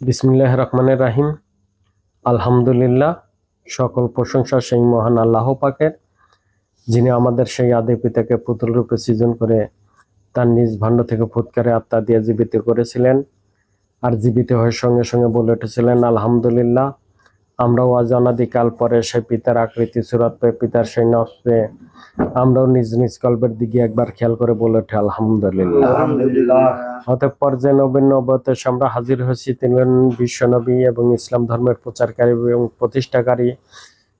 বিসমিল্লাহির রহমানির রহিম। আলহামদুলিল্লাহ, সকল প্রশংসা সেই মহান আল্লাহ পাকের, যিনি আমাদের সেই আদি পিতাকে পুতুল রূপে সৃজন করে তার নিজ ভাণ্ড থেকে ফুৎকারে আত্মা দিয়ে জীবিত করেছিলেন, আর জীবিত হয়ে সঙ্গে সঙ্গে বলে উঠেছিলেন আলহামদুলিল্লাহ। আমরাও আজ অনাদিকাল পরে সেই পিতার আকৃতি সুরাত পেয়ে, পিতার সেই নফস পেয়ে আমরাও নিজ নিজ কল্পের দিকে একবার খেয়াল করে বলে ওঠে আলহামদুলিল্লাহ। অতঃপর যে নবীন নবতে আমরা হাজির হয়েছি, তিনি বিশ্ব নবী এবং ইসলাম ধর্মের প্রচারকারী এবং প্রতিষ্ঠাকারী।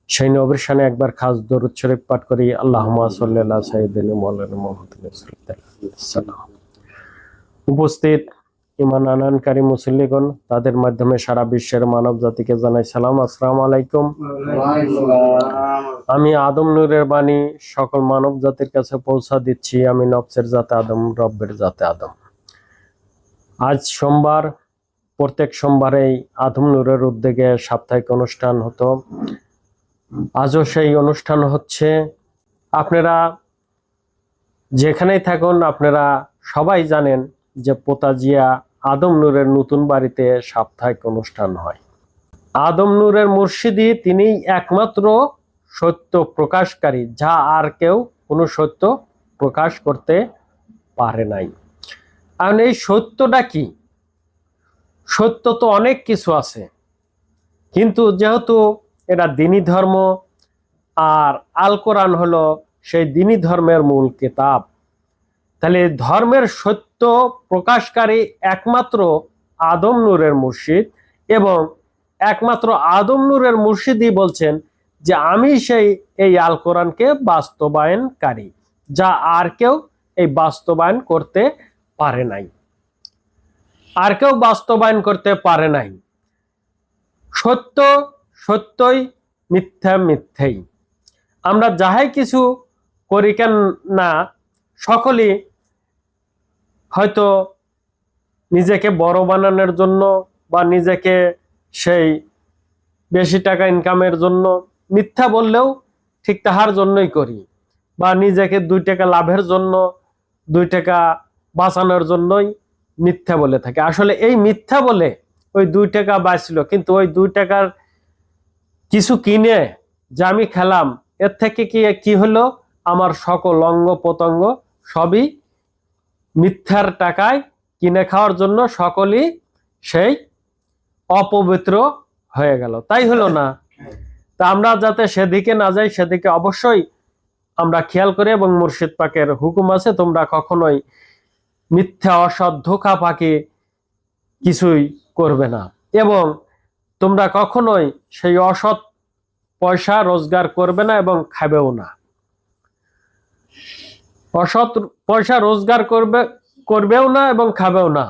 সেই নবীর শানে একবার খাস দরুদ শরীফ পাঠ করি। আল্লাহুম্মা সাল্লি আলা সাইয়্যিদিনা মাওলানা মুহাম্মাদিন সাল্লাল্লাহু। উপস্থিত ইমান আনয়নকারী মুসল্লিগণ, তাদের মাধ্যমে সারা বিশ্বের মানব জাতিকে জানাই সালাম, আসসালামু আলাইকুম। আমি আদম নূরের বাণী সকল মানব জাতির কাছে পৌঁছা দিচ্ছি। আমি নফসের জাতে আদম, রব্বের জাতে আদম। আজ সোমবার, প্রত্যেক সোমবারেই আদম নূরের উদ্যোগে সাপ্তাহিক অনুষ্ঠান হতো। আজও সেই অনুষ্ঠান হচ্ছে। আপনারা যেখানেই থাকুন, আপনারা সবাই জানেন যে পোতাজিয়া আদম নূরের নতুন বাড়িতে সাপ্তাহিক অনুষ্ঠান হয়। আদম নূরের মুর্শিদি তিনি একমাত্র সত্য প্রকাশকারী, যা আর কেউ কোনো সত্য প্রকাশ করতে পারে নাই। কারণ এই সত্যটা কি? সত্য তো অনেক কিছু আছে, কিন্তু যেহেতু এটা দ্বীনি ধর্ম, আর আল কোরআন হলো সেই দ্বীনি ধর্মের মূল কিতাব, তাহলে ধর্মের সত্য প্রকাশকারী একমাত্র আদম নূরের মুর্শিদ, এবং একমাত্র আদম নূরের মুর্শিদই বলছেন যে আমি এই আল কোরআনকে বাস্তবায়নকারী, যা আর কেউ এই বাস্তবায়ন করতে পারে নাই, আর কেউ বাস্তবায়ন করতে পারে নাই। সত্য সত্যই, মিথ্যা মিথ্যেই। আমরা যাহাই কিছু করি কেন না, সকলেই হয়তো নিজেকে বড় বানানোর জন্য বা নিজেকে সেই বেশি টাকা ইনকামের জন্য, মিথ্যা বললেও ঠিক তাহার জন্যই করি, বা নিজেকে 2 টাকা লাভের জন্য, 2 টাকা বাঁচানোর জন্যই মিথ্যা বলে থাকে। আসলে এই মিথ্যা বলে ওই 2 টাকা বাঁচল, কিন্তু ওই 2 টাকার কিছু কিনে যে আমি খেলাম, এর থেকে কি হলো? আমার সকল অঙ্গ প্রত্যঙ্গ সবই মিথ্যার টাকায় কিনে খাওয়ার জন্য সকলেই সেই অপবিত্র হয়ে গেল, তাই হলো না? তা আমরা যাতে সেদিকে না যাই, সেদিকে অবশ্যই আমরা খেয়াল করি, এবং মুর্শিদ পাকের হুকুম আছে তোমরা কখনোই মিথ্যা অসৎ ধোঁকা পাকি কিছুই করবে না, এবং তোমরা কখনোই সেই অসৎ পয়সা রোজগার করবে না এবং খাবেও না। অসৎ পয়সা রোজগার করবেও না এবং খাবেও না।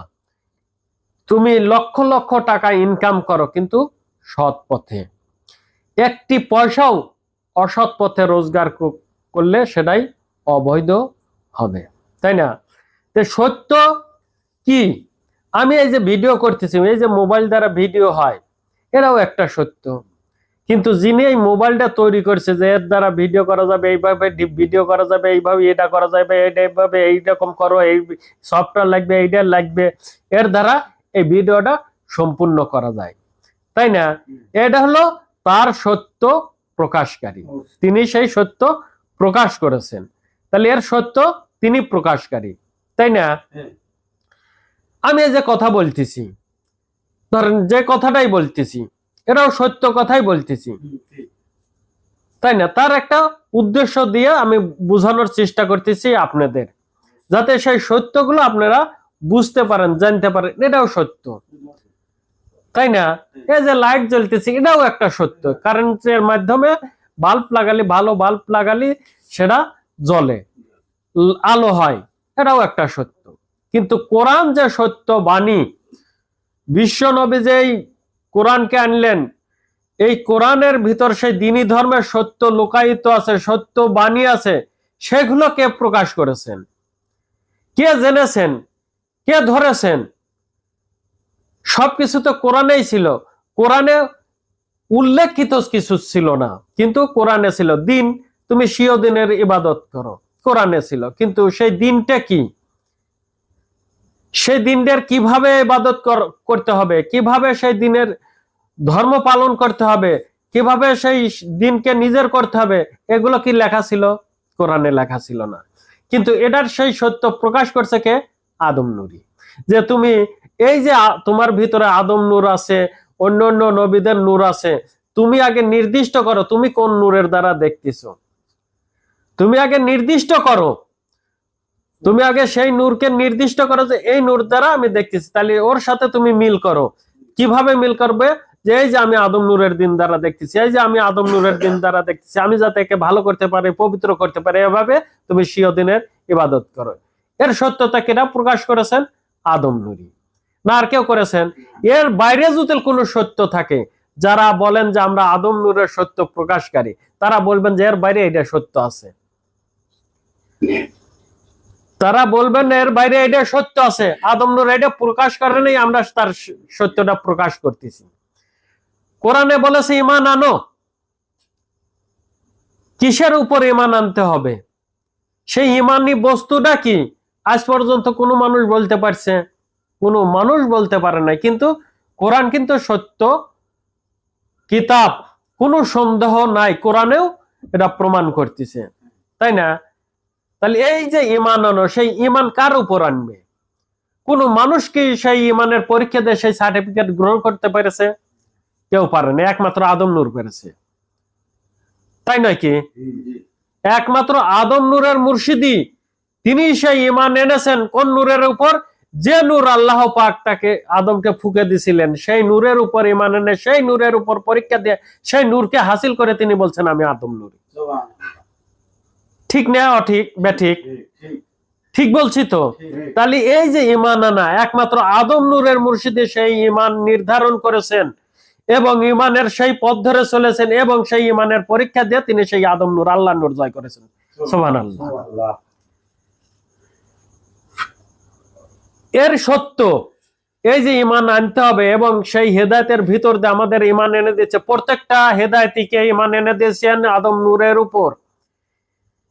তুমি লক্ষ লক্ষ টাকা ইনকাম করো, কিন্তু সৎ পথে। একটি পয়সাও অসৎ পথে রোজগার করলে সেটাই অবৈধ হবে, তাই না? সত্য কি? আমি এই যে ভিডিও করতেছি, এই যে মোবাইল দ্বারা ভিডিও হয়, এরাও একটা সত্য। কিন্তু যিনি এই মোবাইলটা তৈরি করছে, যে এর দ্বারা ভিডিও করা যাবে, এইভাবে ভিডিও করা যাবে, এইভাবে এটা করা যাবে, এইভাবে এইরকম করো, এই সফটওয়্যার লাগবে, এইটা লাগবে, এর দ্বারা এই ভিডিওটা সম্পূর্ণ করা যায়, তাই না? এটা হলো তার সত্য প্রকাশকারী, তিনি সেই সত্য প্রকাশ করেছেন, তাহলে এর সত্য তিনি প্রকাশকারী, তাই না? আমি এই যে কথা বলতেছি, ধরেন যে কথাটাই বলতেছি, এটাও সত্য কথাই বলতেছি, তাই না? তার একটা উদ্দেশ্য দিয়ে আমি বোঝানোর চেষ্টা করতেছি আপনাদের, যাতে সেই সত্যগুলো আপনারা বুঝতে পারেন, জানতে পারেন এটাও সত্য, তাই না? এই যে লাইট জ্বলতেছে, এটাও একটা সত্য। কারেন্টের মাধ্যমে বাল্ব লাগালে, ভালো বাল্ব লাগালে সেটা জ্বলে, আলো হয়, এটাও একটা সত্য। কিন্তু কোরআন যে সত্য বাণী, বিশ্ব নবী যে কোরআনকে আনলেন, এই কোরআনের ভিতর সেই দ্বীনি ধর্মের সত্য লুকায়িত আছে, সত্য বাণী আছে, সেগুলো কে প্রকাশ করেছেন? কে জেনেছেন? কে ধরেছেন? সবকিছু তো কোরআনেই ছিল। কোরআনে উল্লেখিত কিছু ছিল না, কিন্তু কোরআনে ছিল। দিন, তুমি স্বীয় দিনের ইবাদত করো, কোরআনে ছিল, কিন্তু সেই দিনটা কি? সেই দিনটার কিভাবে ইবাদত করতে হবে, কিভাবে সেই দিনের ধর্ম পালন করতে হবে, কিভাবে সেই দিনকে নিজের করতে হবে, এগুলো কি লেখা ছিল? কোরআনে লেখা ছিল না। কিন্তু এটার সেই সত্য প্রকাশ করছে কে? আদম নূরি। যে তুমি এই যে তোমার ভিতরে আদম নূর আছে, অন্য অন্য নবীদের নূর আছে, তুমি আগে নির্দিষ্ট করো তুমি কোন নূরের দ্বারা দেখতেছো। তুমি আগে নির্দিষ্ট করো, তুমি আগে সেই নূরকে নির্দিষ্ট করো যে এই নূর দ্বারা আমি দেখতেছি, তাহলে ওর সাথে তুমি মিল করো। কিভাবে মিল করবে? যে এই যে আমি আদম নূরের দিন দ্বারা দেখতেছি, এই যে আমি আদম নূরের দিন দ্বারা দেখতেছি, আমি যাতে একে ভালো করতে পারি, পবিত্র করতে পারি, এভাবে তুমি স্বীয় দিনের ইবাদত করো। এর সত্যতা কেটা প্রকাশ করেছেন? আদম নূরি। না আর কেউ করেছেন? এর বাইরে যদি কোনো সত্য থাকে, যারা বলেন যে আমরা আদম নূরের সত্য প্রকাশকারী, তারা বলবেন যে এর বাইরে এটা সত্য আছে, তারা বলবেন এর বাইরে এটা সত্য আছে, আদম নূর এটা প্রকাশ করে নাই, আমরা তার সত্যটা প্রকাশ করতেছি। কোরআনে বলেছে ঈমান আনো। কিসের উপর ঈমান আনতে হবে? সেই ঈমানি বস্তুটা কি? আজ পর্যন্ত কোনো মানুষ বলতে পারছে? কোনো মানুষ বলতে পারে না। কিন্তু কোরআন কিন্তু সত্য কিতাব, কোনো সন্দেহ নাই, কোরআনেও এটা প্রমাণ করতেছে, তাই না? তাহলে এই যে ঈমান আনো, সেই ঈমান কার উপর আনবে? কোন মানুষ কি সেই ঈমানের পরীক্ষা দিয়ে সেই সার্টিফিকেট গ্রহণ করতে পেরেছে? কেউ পারেনি, একমাত্র আদম নূর পেরেছে, তাই নয় কি? একমাত্র আদম নূরের মুর্শিদি, তিনি সেই ঈমান এনেছেন কোন নূরের উপর? যে নূর আল্লাহ পাক তাকে আদমকে ফুঁকে দিছিলেন, সেই নূরের উপর ঈমান এনে সেই নূরের উপর পরীক্ষা দিয়ে সেই নূরকে হাসিল করে তিনি বলছেন আমি আদম নূর। ঠিক না অঠিক? ব্যাঠিক? ঠিক বলছি তো? তাহলে এই যে ঈমান আনা, একমাত্র আদম নূরের মুর্শিদে সেই ঈমান নির্ধারণ করেছেন এবং ঈমানের সেই পথ ধরে চলেছেন এবং সেই ঈমানের পরীক্ষা দিয়ে তিনি সেই আদম নূর, আল্লাহ নূর জয় করেছেন। সুবহানাল্লাহ। এর সত্য এই যে ঈমান আনতে হবে এবং সেই হেদায়েতের ভিতর দিয়ে আমাদের ঈমান এনে দিয়েছে, প্রত্যেকটা হেদায়েতিকে ঈমান এনে দিয়েছেন আদম নূরের উপর।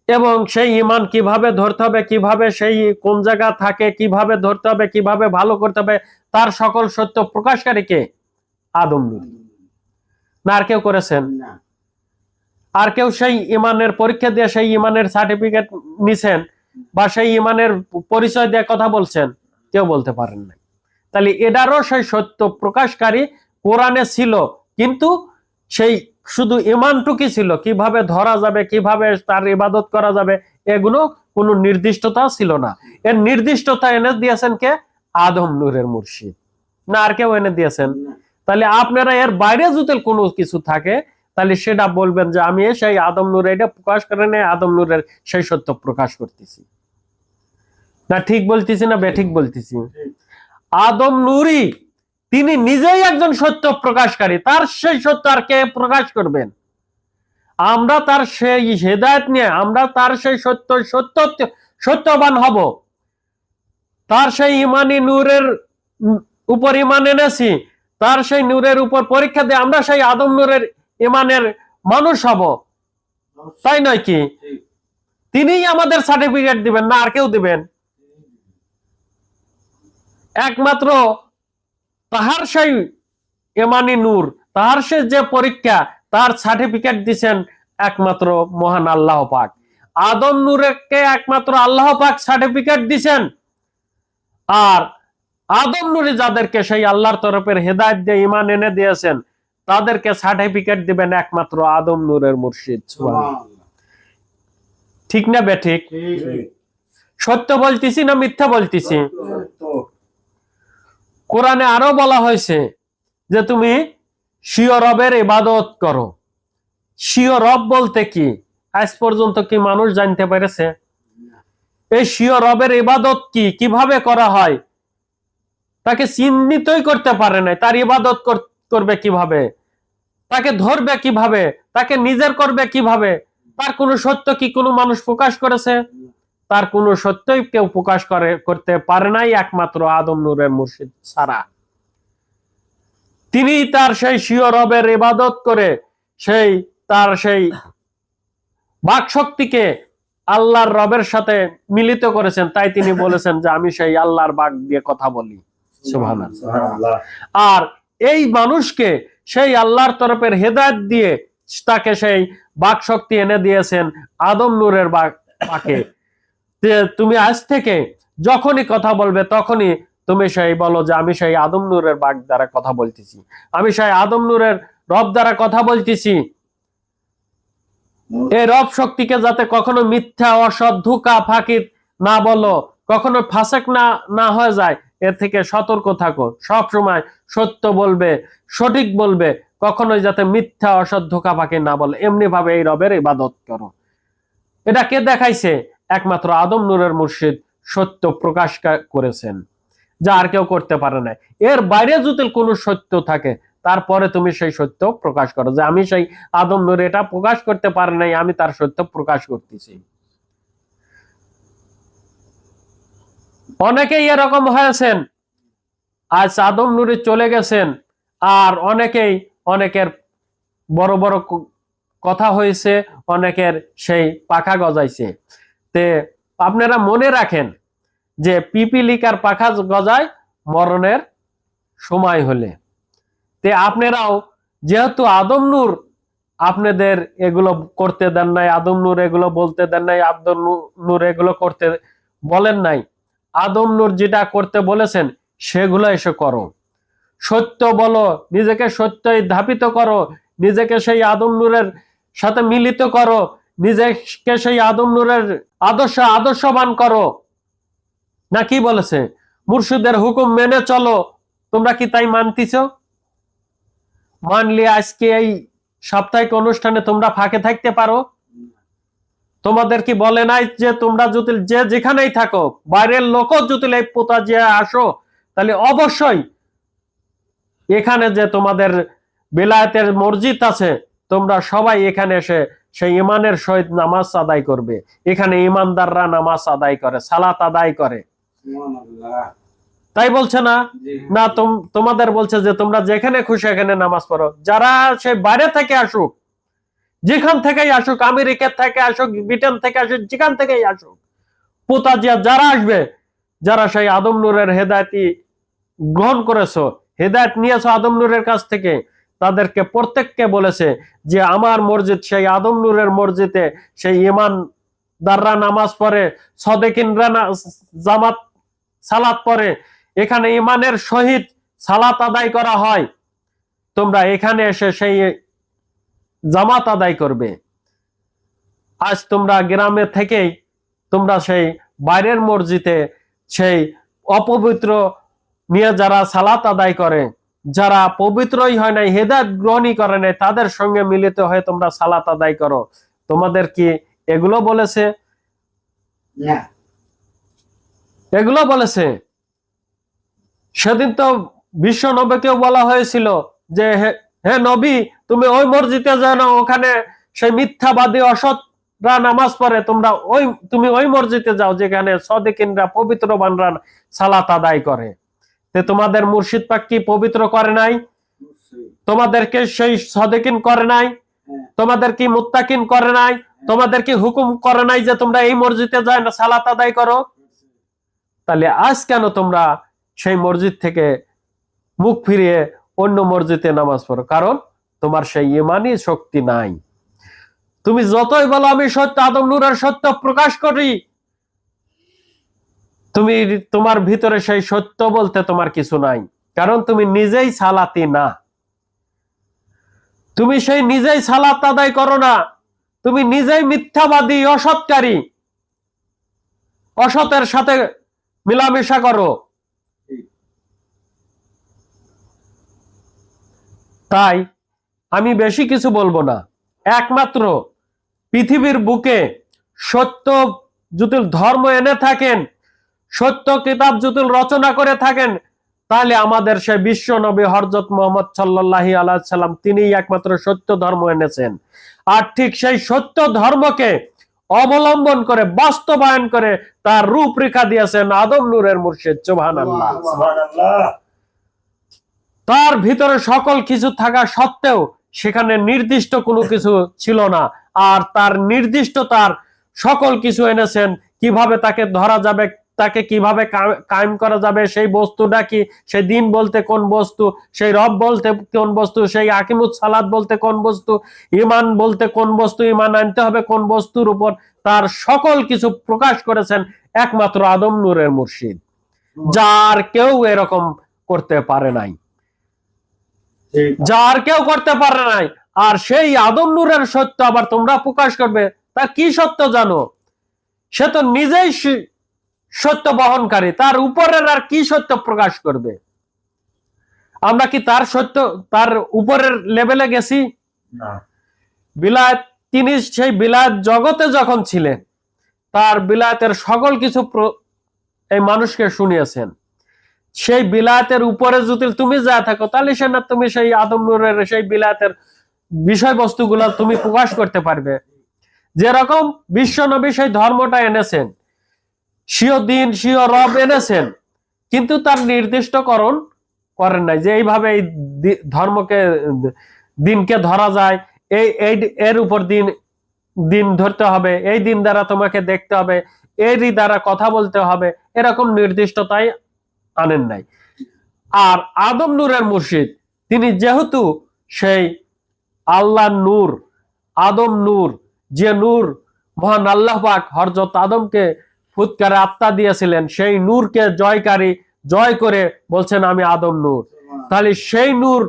এবং সেই ঈমান কিভাবে ধরতে হবে, কিভাবে সেই কোন জায়গা থাকে, কিভাবে ধরতে হবে, কিভাবে ভালো করতে হবে, তার সকল সত্য প্রকাশকারী কে? আদম নূরি। না আর কেউ করেছেন? আর কেউ সেই ঈমানের পরীক্ষা দিয়ে সেই ঈমানের সার্টিফিকেট নিছেন বা সেই ঈমানের পরিচয় দিয়ে কথা বলছেন? কেউ বলতে পারেন না। তাহলে এটারও সেই সত্য প্রকাশকারী কোরআনে ছিল, কিন্তু সেই শুধু ঈমানটুকু ছিল, কিভাবে ধরা যাবে, কিভাবে তার ইবাদত করা যাবে, এগুলো কোনো নির্দিষ্টতা ছিল না। এর নির্দিষ্টতা এনে দিয়েছেন কে? আদম নূরের মুর্শিদ। না আর কেউ এনে দিয়েছেন? তাহলে আপনারা এর বাইরে যদি কোনো কিছু থাকে, তাহলে সেটা বলবেন যে আমি সেই আদম নূর এটা প্রকাশ করে নেই, আদম নূরের সেই সত্য প্রকাশ করতেছি। না ঠিক বলতেছি না বেঠিক বলতেছি? আদম নূরি তিনি নিজেই একজন সত্য প্রকাশকারী, তার সেই সত্য আর কে প্রকাশ করবেন? আমরা তার সেই হেদায়েত নিয়ে আমরা তার সেই সত্যবান হব, তার সেই ঈমানি নূরের উপর ঈমান এনেছি, তার সেই নূরের উপর পরীক্ষা দিয়ে আমরা সেই আদম নূরের ঈমানের মানুষ হব, তাই নয় কি? তিনিই আমাদের সার্টিফিকেট দিবেন, না আর কেউ দিবেন? একমাত্র তাহার সেই ঈমানি নূর, তাহার সে যে পরীক্ষা, তার সার্টিফিকেট দিচ্ছেন একমাত্র মহান আল্লাহ পাক। আদম নূরকে একমাত্র আল্লাহ পাক সার্টিফিকেট দিচ্ছেন, আর আদম নূরে যাদেরকে সেই আল্লাহর তরফের হেদায়েত দিয়ে ঈমান এনে দিয়েছেন, তাদেরকে সার্টিফিকেট দিবেন একমাত্র আদম নূরের মুর্শিদ। ঠিক না বেঠিক? সত্য বলতেছি না মিথ্যা বলতেছি? কোরআনে আরো বলা হয়েছে যে তুমি স্বীয় রবের ইবাদত করো। স্বীয় রব বলতে কি আজ পর্যন্ত কি মানুষ জানতে পেরেছে? এই স্বীয় রবের ইবাদত কি, কিভাবে করা হয়, তাকে চিহ্নিতই করতে পারে না। তার ইবাদত করবে কিভাবে, তাকে ধরবে কিভাবে, তাকে নিজের করবে কিভাবে? তার কোনো সত্য কি কোনো মানুষ প্রকাশ করেছে? তার কোনো সত্যই কেউ প্রকাশ করতে পারে নাই একমাত্র আদম নূরের মুর্শিদ ছাড়া। তিনি তার সেই স্বীয় রবের ইবাদত করে সেই তার সেই বাক শক্তিকে আল্লাহর রবের সাথে মিলিত করেছেন, তাই তিনি বলেছেন যে আমি সেই আল্লাহর বাক দিয়ে কথা বলি। সুবহানাল্লাহ। আর এই মানুষকে সেই আল্লাহর তরফের হেদায়েত দিয়ে তাকে সেই বাক শক্তি এনে দিয়েছেন আদম নূরের বাকে। তুমি আজ থেকে যখনই কথা বলবে তখনই তুমি সেই বলো যে আমি সেই আদম নূরের বাক দ্বারা কথা বলতেছি, আমি সেই আদম নূরের রব দ্বারা কথা বলতেছি। এই রব শক্তিকে যাতে কখনো মিথ্যা, অসৎ, ধোঁকা, ফাঁকি না বলো, কখনো ফাসেক না হয়ে যায়, এর থেকে সতর্ক থাকো। সব সময় সত্য বলবে, সঠিক বলবে, কখনোই যাতে মিথ্যা, অসৎ, ধোঁকা, ফাঁকি না বলে। এমনি ভাবে এই রবের ইবাদত করো। এটা কে দেখাইছে? একমাত্র আদম নূরের মুর্শিদ সত্য প্রকাশ করেছেন, যা আর কেউ করতে পারে না। এর বাইরে যদি কোনো সত্য থাকে তারপরে তুমি সেই সত্য প্রকাশ করো, যে আমি সেই আদম নূর এটা প্রকাশ করতে পারে নাই, আমি তার সত্য প্রকাশ করতেছি। অনেকেই এরকম হয়েছেন, আজ আদম নূরে চলে গেছেন, আর অনেকের বড় বড় কথা হয়েছে, অনেকের সেই পাখা গজাইছে। তে আপনারা মনে রাখেন যে পিপিলিকার পাখা গজায় মরণের সময় হলে। তে আপনারাও যেহেতু আদম নূর আপনাদের এগুলো করতে দেন নাই, আদম নূর এগুলো বলতে দেন নাই, আদম নূর এগুলো করতে বলেন নাই, আদম নূর যেটা করতে বলেছেন সেগুলো এসে করো। সত্য বলো, নিজেকে সত্যই ধাপিত করো, নিজেকে সেই আদম নূরের সাথে মিলিত করো, নিজেকে সেই আদম নূরের আদর্শবান করো। না কি বলেছে? মুর্শিদের হুকুম মেনে চলো। তোমরা কি তাই মানতিছ? মানলে আজকে এই সাপ্তাহিক অনুষ্ঠানে তোমরা ফাঁকে থাকতে পারো? তোমাদের কি বলে নাই যে তোমরা যদি যে যেখানেই থাকো, বাইরের লোকও যদি এই পোতাজিয়া আসো, তাহলে অবশ্যই এখানে যে তোমাদের বেলায়েতের মসজিদ আছে, তোমরা সবাই এখানে এসে সেই ইমানের সহিত নামাজ আদায় করবে। এখানে ইমানদাররা নামাজ আদায় করে, সালাত আদায় করে। তাই বলছে না? না, তোমাদের বলছে যে তোমরা যেখানে খুশি এখানে নামাজ পড়ো। যারা সেই বাইরে থেকে আসুক, যেখান থেকেই আসুক, আমেরিকা থেকে আসুক, ব্রিটেন থেকে আসুক, যেখান থেকেই আসুক, পোতাজিয়া যারা আসবে, যারা সেই আদম নূরের হেদায়েতি গ্রহণ করেছো, হেদায়েত নিয়েছো আদম নূরের কাছ থেকে, তাদেরকে প্রত্যেককে বলেছে যে আমার মসজিদ সেই আদম নূরের মসজিদে সেই ইমানদাররা নামাজ পড়ে, সদেকিনরা জামাত সালাত পড়ে, এখানে ইমানের সহিত সালাত আদায় করা হয়। তোমরা এখানে এসে সেই জামাত আদায় করবে। আজ তোমরা গ্রামে থেকেই তোমরা সেই বাইরের মসজিদে সেই অপবিত্র নিয়ে যারা সালাত আদায় করে, যারা পবিত্রই হয় নাই, হেদায়েত গ্রহণই করে নাই, তাদের সঙ্গে মিলিত হয়ে তোমরা সালাত আদায় করো। তোমাদের কি এগুলো বলেছে? না, এগুলো বলেছে? সেদিন তো বিশ্ব নবীকেও বলা হয়েছিল যে হে নবী, তুমি ওই মসজিদে যাও না, ওখানে সেই মিথ্যাবাদী অসৎরা নামাজ পড়ে, তুমি ওই মসজিদে যাও যেখানে সদেকিনরা পবিত্রবানরা সালাত আদায় করে। তোমাদের মুর্শিদ পাক কি পবিত্র করে নাই? তোমাদেরকে সেই সদেকিন করে নাই? তোমাদের কি মুত্তাকিন করে নাই? তোমাদের কি হুকুম করে নাই যে তোমরা এই মসজিদে যায় না সালাত আদায় করো? তাহলে আজ কেন তোমরা সেই মসজিদ থেকে মুখ ফিরিয়ে অন্য মসজিদে নামাজ পড়ো? কারণ তোমার সেই ইমানি শক্তি নাই। তুমি যতই বলো আমি সত্য, আদম নূরের সত্য প্রকাশ করি, তোমার ভিতরে সেই সত্য বলতে তোমার কিছু নাই, কারণ তুমি নিজেই সালাতি না। তুমি সেই নিজেই সালাত আদায় করো না, তুমি নিজেই মিথ্যাবাদী, অসৎকারী, অসতের সাথে মিলামেশা করো। তাই আমি বেশি কিছু বলবো না। একমাত্র পৃথিবীর বুকে সত্য যদি ধর্ম এনে থাকেন, সত্য কিতাব যদি রচনা করে থাকেন, তাহলে আমাদের সেই বিশ্ব নবী হযরত মুহাম্মদ সাল্লাল্লাহু আলাইহি সাল্লাম তিনিই একমাত্র সত্য ধর্ম এনেছেন। আর ঠিক সেই সত্য ধর্মকে অবলম্বন করে, বাস্তবায়ন করে তার রূপরেখা দিয়েছেন আদম নূরের মুর্শিদ। সুবহানাল্লাহ, সুবহানাল্লাহ। তার ভিতরে সকল কিছু থাকা সত্ত্বেও সেখানে নির্দিষ্ট কোনো কিছু ছিল না, আর তার নির্দিষ্ট তার সকল কিছু এনেছেন, কিভাবে তাকে ধরা যাবে, তাকে কিভাবে কায়েম করা যাবে, সেই বস্তুটা কি, সেই দিন বলতে কোন বস্তু, সেই রব বলতে কোন বস্তু, সেই আকিমুস সালাত বলতে কোন বস্তু, ঈমান বলতে কোন বস্তু, ঈমান আনতে হবে কোন বস্তুর উপর, তার সকল কিছু প্রকাশ করেছেন একমাত্র আদম নূরের মুর্শিদ, যার কেউ এরকম করতে পারে নাই, যার কেউ করতে পারে নাই। আর সেই আদম নূরের সত্য আবার তোমরা প্রকাশ করবে, তা কি সত্য জানো? সে তো নিজেই সত্য বহনকারী, তার উপরের আর কি সত্য প্রকাশ করবে? আমরা কি তার সত্য, তার উপরের লেভেলে গেছি? বিলায়াত, তিনি সেই বিলায়াত জগতে যখন ছিলেন, তার বিলায়াতের সকল কিছু এই মানুষকে শুনিয়েছেন। সেই বিলায়াতের উপরে যদি তুমি যা থাকো, তাহলে সে না তুমি সেই আদম নূরের সেই বিলায়াতের বিষয়বস্তুগুলো তুমি প্রকাশ করতে পারবে। যেরকম বিশ্ব নবী সেই ধর্মটা এনেছেন, স্বীয় দিন স্বীয় রব এনেছেন, কিন্তু তার নির্দিষ্টকরণ করেন নাই যে এইভাবে এই ধর্মকে, দিনকে ধরা যায়, এই এর উপর দিন দিন ধরতে হবে, এই দিন দ্বারা তোমাকে দেখতে হবে, এরই দ্বারা কথা বলতে হবে, এরকম নির্দিষ্টতাই আনেন নাই। আর আদম নূরের মুর্শিদ, তিনি যেহেতু সেই আল্লাহ নূর, আদম নূর, যে নূর মহান আল্লাহ পাক হযরত আদমকে ফুৎকারে আত্মা দিয়েছিলেন, সেই নূরকে জয় করে বলছেন আমি আদম নূর। তাহলে সেই নূর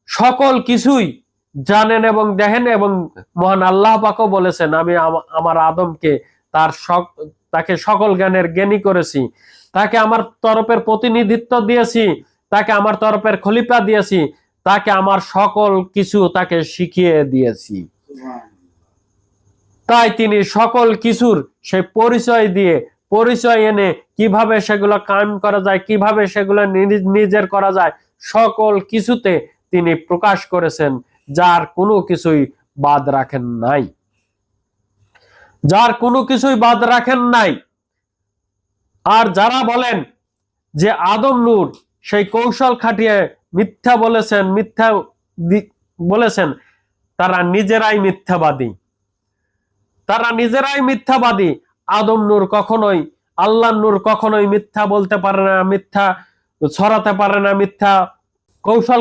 সকল কিছুই জানেন এবং দেখেন, এবং মহান আল্লাহ পাকও বলেছেন আমি আমার আদমকে তাকে সকল জ্ঞানের জ্ঞানী করেছি, তাকে আমার তরফের প্রতিনিধিত্ব দিয়েছি, তাকে আমার তরফের খলিফা দিয়েছি, তাকে আমার সকল কিছু তাকে শিখিয়ে দিয়েছি। তাই তিনি সকল কিছুর সেই পরিচয় এনে কিভাবে সেগুলো কায়েম করা যায়, কিভাবে সেগুলো নিজের করা যায়, সকল কিছুতে তিনি প্রকাশ করেছেন, যার কোনো কিছুই বাদ রাখেন নাই, যার কোনো কিছুই বাদ রাখেন নাই। আর যারা বলেন যে আদম নূর সেই কৌশল খাটিয়ে মিথ্যা বলেছেন, তারা নিজেরাই মিথ্যাবাদী। আদম নূর কখনোই, আল্লাহ নূর কখনোই মিথ্যা বলতে পারে না, মিথ্যা ছড়াতে পারে না, মিথ্যা কৌশল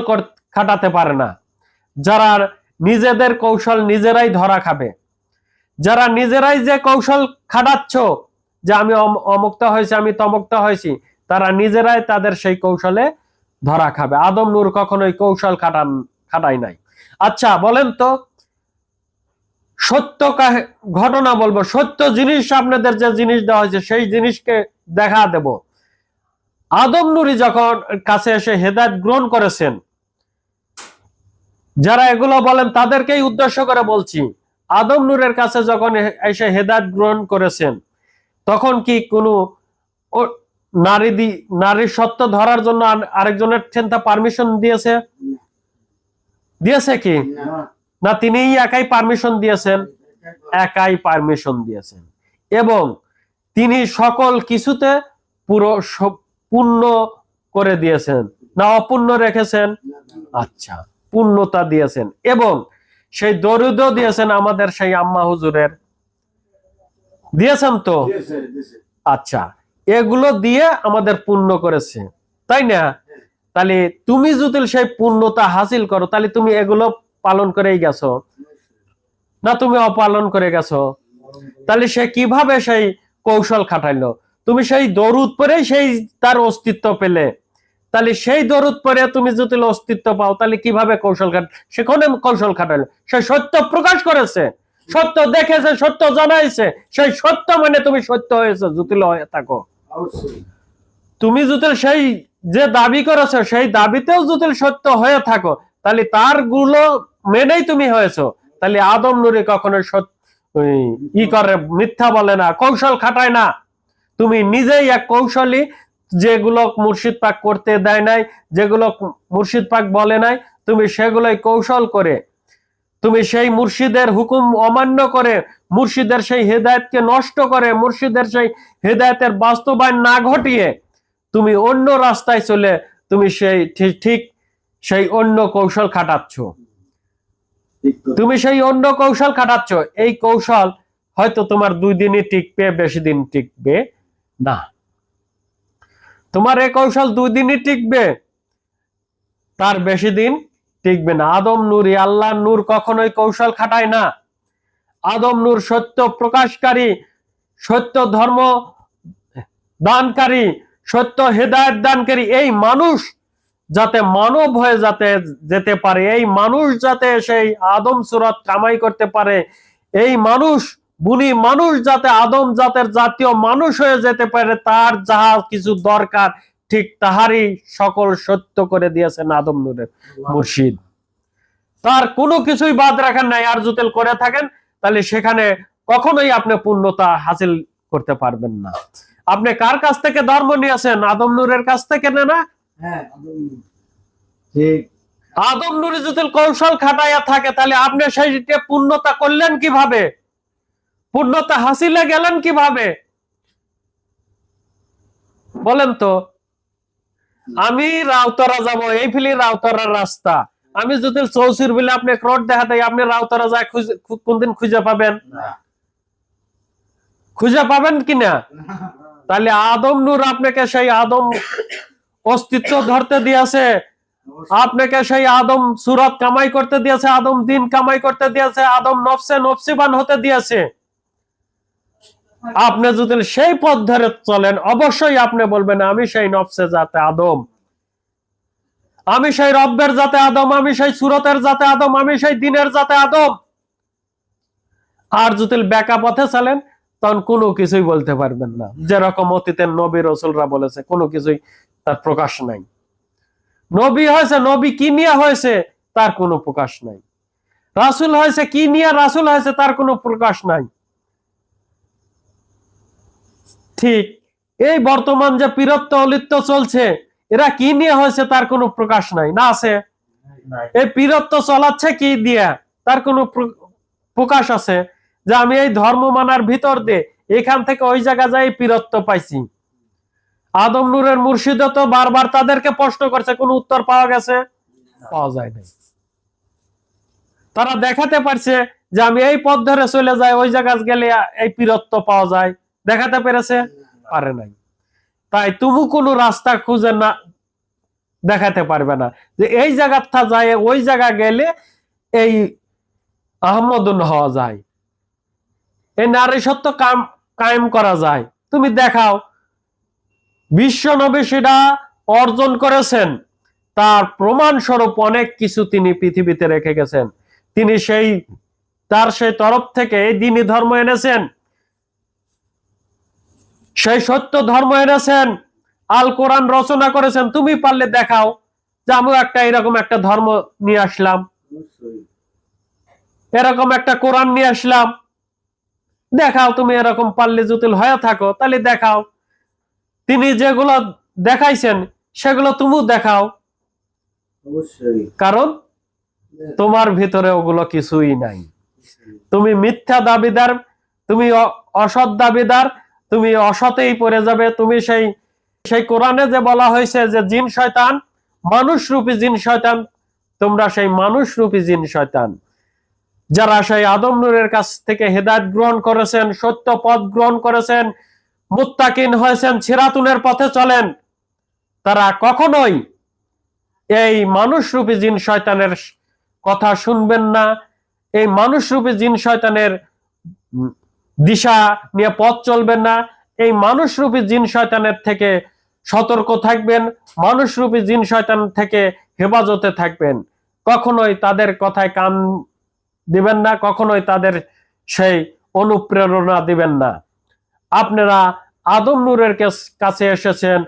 খাটাতে পারে না। যারা নিজেদের কৌশল নিজেরাই ধরা খাবে, যারা নিজেরাই যে কৌশল খাটাচ্ছ যে আমি অমুকটা হয়েছি, আমি তমুকটা হয়েছি, তারা নিজেরাই তাদের সেই কৌশলে ধরা খাবে। আদম নূর কখনোই কৌশল খাটাই নাই। আচ্ছা বলেন তো, সত্য ঘটনা বলবো, সত্য জিনিস আপনাদের যে জিনিস দেওয়া হয়েছে সেই জিনিসকে দেখা দেব। আদম নূরি যখন কাছে এসে হেদায়েত গ্রহণ করেছেন, যারা এগুলো বলেন তাদেরকেই উদ্দেশ্য করে বলছি, আদম নূরের কাছে যখন এসে হেদায়েত গ্রহণ করেছেন, তখন কি কোনো নারীর সত্য ধরার জন্য আরেকজনের চিন্তা পারমিশন দিয়েছে কি না? তিনি একাই পারমিশন দিয়েছেন, এবং তিনি সকল কিছুতে পূর্ণ করে দিয়েছেন, না অপূর্ণ রেখেছেন? আচ্ছা, পূর্ণতা দিয়েছেন, এবং সেই দরুদ দিয়েছেন আমাদের সেই আম্মা হুজুরের, দিয়েছেন তো? আচ্ছা, এগুলো দিয়ে আমাদের পূর্ণ করেছে, তাই না? তাহলে তুমি যদি সেই পূর্ণতা হাসিল করো, তাহলে তুমি এগুলো পালন করেই গেছো, না তুমি অপালন করে গেছো? তাহলে সে কিভাবে সেই কৌশল খাটাইলো? তুমি সেই দরুদ পরে সেই তার অস্তিত্ব পেলে, তাহলে সেই দরুদ পরে তুমি যদি অস্তিত্ব পাও, তাহলে কিভাবে সেখানে কৌশল খাটাইলো? সে সত্য প্রকাশ করেছে, সত্য দেখেছে, সত্য জানাইছে, সেই সত্য মানে তুমি সত্য হয়েছে জুতিল হয়ে থাকো। তুমি যদি সেই যে দাবি করেছো সেই দাবিতেও যদি সত্য হয়ে থাকো, তাহলে তার গুলো মেনেই তুমি হয়েছো। তাহলে আদম নূরি কখনো মিথ্যা বলে না, কৌশল খাটায় না। তুমি নিজেই এক কৌশলী, যেগুলো মুর্শিদ পাক করতে দেয় নাই, যেগুলো মুর্শিদ পাক বলে নাই, তুমি সেগুলোই কৌশল করে, তুমি সেই মুর্শিদের হুকুম অমান্য করে, মুর্শিদের সেই হেদায়েতকে নষ্ট করে, মুর্শিদের সেই হেদায়েতের বাস্তবায়ন না ঘটিয়ে তুমি অন্য রাস্তায় চলে তুমি সেই ঠিক সেই অন্য কৌশল খাটাচ্ছ। এই কৌশল হয়তো তোমার 2 দিনই টিকবে, বেশি দিন টিকবে না। তোমার এই কৌশল 2 দিনই টিকবে, তার বেশি দিন টিকবে না। আদম নূরই, আল্লাহর নূর কখনোই কৌশল খাটায় না। আদম নূর সত্য প্রকাশকারী, সত্য ধর্ম দানকারী, সত্য হেদায়েত দানকারী। এই মানুষ যাতে মানব হয়ে যেতে পারে, এই মানুষ যাতে সেই আদম সুরত কামাই করতে পারে, এই মানুষ বুনি মানুষ যাতে আদম জাতের জাতীয় মানুষ হয়ে যেতে পারে, তার যাহা কিছু দরকার ঠিক তাহারই সকল সত্য করে দিয়েছেন আদম নূরের মুর্শিদ। তার কোনো কিছুই বাদ রাখার নাই। আর যদি করে থাকেন তাহলে সেখানে কখনোই আপনি পূর্ণতা হাসিল করতে পারবেন না। আপনি কার কাছ থেকে ধর্ম নিয়েছেন? আদম নূরের কাছ থেকে না? আদম নূরে যদি কৌশল খাটাইয়া থাকে তাহলে আপনি সেইটা পূর্ণতা করলেন কিভাবে? পূর্ণতা হাসিলে গেলেন কিভাবে বলেন তো? আমি রাউতারা যাব, এই ফিলি রাউতারার রাস্তা। আমি যদি চৌচির বলে আপনি রোড দেখাতে, আপনি রাউতারা যায় কোনদিন খুঁজে পাবেন? খুঁজে পাবেন কিনা? তাহলে আদম নূর আপনাকে সেই আদম অস্তিত্ব ধরতে দিয়েছে, আপনাকে সেই আদম সুরত কামাই করতে দিয়েছে, আদম দিন কামাই করতে দিয়েছে, আদম নফসে নফসিবান হতে দিয়েছে। আপনি যদি সেই পথ ধরে চলেন অবশ্যই আপনি বলবেন আমি সেই নফসে জাতে আদম, আমি সেই রব্বের জাতে আদম, আমি সেই সুরতের জাতে আদম, আমি সেই দিনের জাতে আদম। আর যদি বেকা পথে চলেন তখন কোনো কিছুই বলতে পারবেন না। যেরকম অতীতের নবী রাসূলরা বলেছে, কোনো কিছুই তার প্রকাশ নাই। নবী হয়েছে, নবী কি নিয়ে হয়েছে তার কোনো প্রকাশ নাই। রাসূল হয়েছে, কি নিয়ে রাসূল হয়েছে তার কোনো প্রকাশ নাই। ঠিক এই বর্তমান যে পীরত্ব অলিত্ব চলছে, এরা কি নিয়ে হয়েছে তার কোনো প্রকাশ নাই। না আছে? এই পীরত্ব চলাচ্ছে কি দিয়া, তার কোনো প্রকাশ আছে যে আমি এই ধর্ম মানার ভিতর দিয়ে এখান থেকে ওই জায়গা যাই পীরত্ব পাইছি। আদম নূরের মুর্শিদ তো বারবার তাদেরকে প্রশ্ন করছে, কোনো উত্তর পাওয়া গেছে? পাওয়া যায় নাই। তারা দেখাতে পারছে যে আমি এই পথ ধরে চলে যাই, ওই জায়গা গেলে এই পীরত্ব পাওয়া যায়, দেখাতে পেরেছে? পারে নাই। তাই তুমি কোনো রাস্তা খুঁজে না দেখাতে পারবে না যে এই জায়গাটা যায়, ওই জায়গা গেলে এই আহমদুন হওয়া যায়, এই নারী সত্য কায়েম করা যায়। তুমি দেখাও। বিশ্ব নবী সেটা অর্জন করেছেন, তার প্রমাণ স্বরূপ অনেক কিছু তিনি পৃথিবীতে রেখে গেছেন। তিনি তার সেই তরফ থেকে এই দ্বীনি ধর্ম এনেছেন, সেই সত্য ধর্ম এনেছেন, আল কোরআন রচনা করেছেন। তুমি পারলে দেখাও যে আমি এরকম একটা ধর্ম নিয়ে আসলাম, এরকম একটা কোরআন নিয়ে আসলাম। দেখাও তুমি, এরকম পারলে জটিল হয়ে থাকো তাহলে দেখাও। তিনি যেগুলো দেখাইছেন সেগুলো তুমিও দেখাও, কারণ তোমার ভিতরে ওগুলো কিছুই নাই। তুমি মিথ্যা দাবিদার, তুমি অসৎ দাবিদার, তুমি অসতেই পড়ে যাবে। তুমি সেই কোরআনে যে বলা হয়েছে যে জিন শয়তান, মানুষ রূপী জিন শয়তান, তোমরা সেই মানুষ রূপী জিন শয়তান যারা সেই আদম নূরের কাছ থেকে হেদায়েত গ্রহণ করেছেন, সত্য পথ গ্রহণ করেছেন, মুত্তাকিন হয়েছেন, সিরাতুনের পথে চলেন, তারা কখনোই এই মানুষ রূপী জিন শয়তানের কথা শুনবেন না। এই মানুষ রূপী জিন শয়তানের দিশা নিয়ে পথ চলবেন না। এই মানুষ রূপী জিন শয়তানের থেকে সতর্ক থাকবেন, মানুষ রূপী জিন শয়তান থেকে হেফাজতে থাকবেন। কখনোই তাদের কথায় কান দিবেন না, কখনোই তাদের সেই অনুপ্রেরণা দিবেন না। আপনারা আদম নূরের কাছে এসেছেন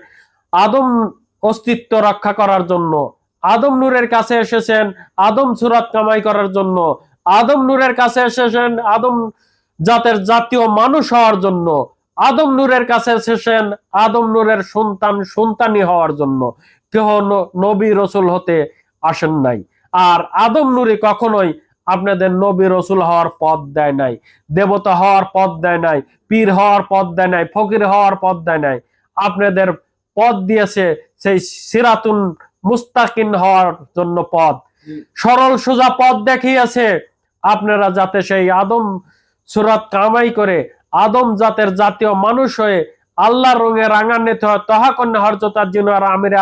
আদম অস্তিত্ব রক্ষা করার জন্য, আদম নূরের কাছে এসেছেন আদম সুরাত কামাই করার জন্য, আদম নূরের কাছে এসেছেন আদম জাতের জাতীয় মানুষ হওয়ার জন্য, আদম নূরের কাছে এসেছেন আদম নূরের সন্তানি হওয়ার জন্য। কেহ নবী রসুল হতে আসেন নাই। আর আদম নূরি কখনোই আপনাদের নবী রসুল হওয়ার পথ দেয় নাই, দেবতা হওয়ার পথ দেয় নাই, পীর হওয়ার পথ দেয় নাই, ফকির হওয়ার পথ দেয় নাই। আপনাদের পথ দিয়েছে সেই সিরাতুন মুস্তাকিন হওয়ার জন্য পথ, সরল সোজা পথ দেখিয়েছে। আপনারা যাতে সেই আদম সুরাত কামাই করে আদম জাতের জাতীয় মানুষ হয়ে আল্লাহর রঙে রাঙান্বিত হয়, তহা কন্যা হরজতার জন্য আর আমির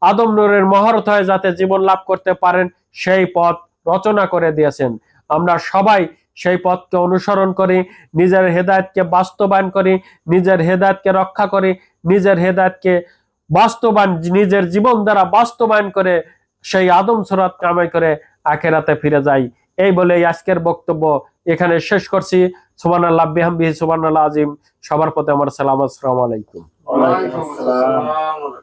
আদম নূরের মহরত হয়ে যাতে জীবন লাভ করতে পারেন সেই পথ রচনা করে দিয়েছেন। আমরা সবাই সেই পথকে অনুসরণ করি, নিজের হেদায়েতকে বাস্তবায়ন করি, নিজের হেদায়েতকে রক্ষা করি, নিজের হেদায়েতকে বাস্তবায়ন নিজের জীবন দ্বারা বাস্তবায়ন করে সেই আদম সুরাত কামাই করে আখিরাতে ফিরে যাই। এই বলে আজকের বক্তব্য এখানে শেষ করছি। সুবহানাল্লাহ বিহামদিহি সুবহানাল্লাহ আজিম। সবার প্রতি আমার সালাম, আসসালামু আলাইকুম। ওয়ালাইকুম আসসালাম।